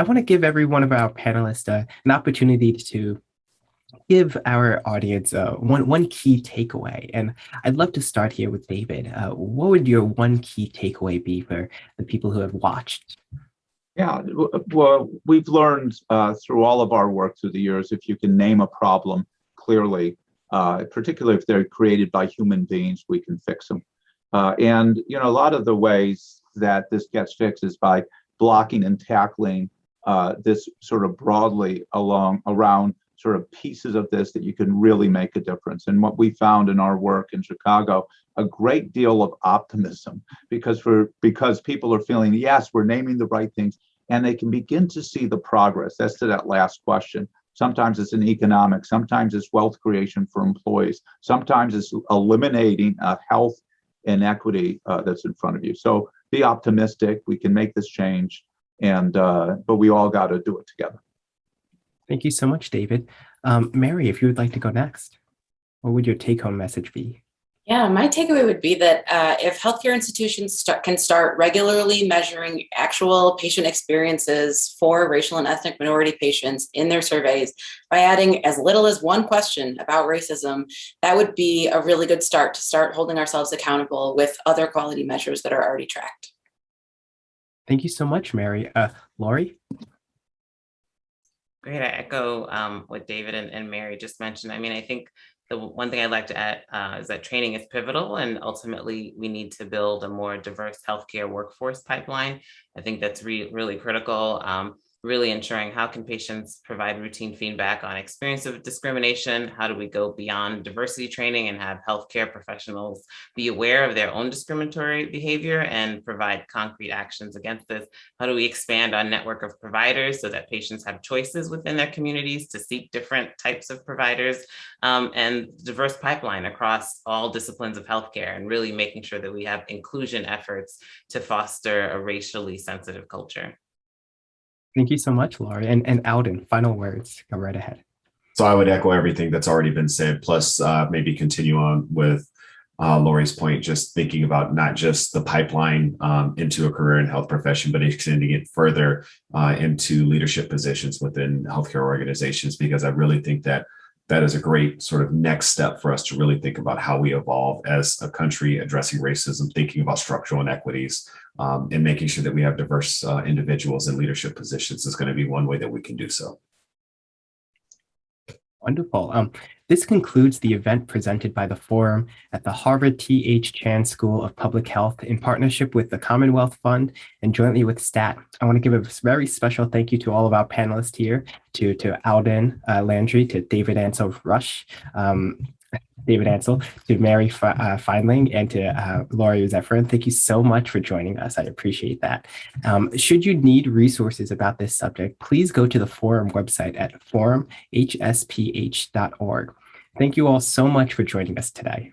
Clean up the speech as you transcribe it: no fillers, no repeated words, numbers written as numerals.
I want to give every one of our panelists an opportunity to give our audience one key takeaway. And I'd love to start here with David. What would your one key takeaway be for the people who have watched? Yeah, well, we've learned through all of our work through the years, if you can name a problem clearly, particularly if they're created by human beings, we can fix them. And, a lot of the ways that this gets fixed is by blocking and tackling this sort of broadly around sort of pieces of this that you can really make a difference. And what we found in our work in Chicago, a great deal of optimism because people are feeling, yes, we're naming the right things, and they can begin to see the progress. That's to that last question. Sometimes it's in economics, sometimes it's wealth creation for employees, sometimes it's eliminating health inequity that's in front of you. So be optimistic, we can make this change, and but we all got to do it together. Thank you so much, David. Mary, if you would like to go next, what would your take-home message be? Yeah, my takeaway would be that if healthcare institutions can start regularly measuring actual patient experiences for racial and ethnic minority patients in their surveys by adding as little as one question about racism, that would be a really good start to start holding ourselves accountable with other quality measures that are already tracked. Thank you so much, Mary. Laurie? Great. I echo what David and Mary just mentioned. I mean, I think the one thing I'd like to add is that training is pivotal, and ultimately we need to build a more diverse healthcare workforce pipeline. I think that's really critical. Really ensuring how can patients provide routine feedback on experience of discrimination? How do we go beyond diversity training and have healthcare professionals be aware of their own discriminatory behavior and provide concrete actions against this? How do we expand our network of providers so that patients have choices within their communities to seek different types of providers, and diverse pipeline across all disciplines of healthcare, and really making sure that we have inclusion efforts to foster a racially sensitive culture. Thank you so much, Laurie. And Alden, final words, go right ahead. So I would echo everything that's already been said, plus maybe continue on with Laurie's point, just thinking about not just the pipeline into a career in health profession, but extending it further into leadership positions within healthcare organizations, because I really think that that is a great sort of next step for us to really think about how we evolve as a country addressing racism, thinking about structural inequities, and making sure that we have diverse individuals in leadership positions is going to be one way that we can do so. Wonderful. This concludes the event presented by the Forum at the Harvard T.H. Chan School of Public Health in partnership with the Commonwealth Fund and jointly with STAT. I want to give a very special thank you to all of our panelists here, to Alden Landry, to David Ansell Rush, to Mary Findling, and to Laurie Zephyrin. Thank you so much for joining us. I appreciate that. Should you need resources about this subject, please go to the Forum website at forumhsph.org. Thank you all so much for joining us today.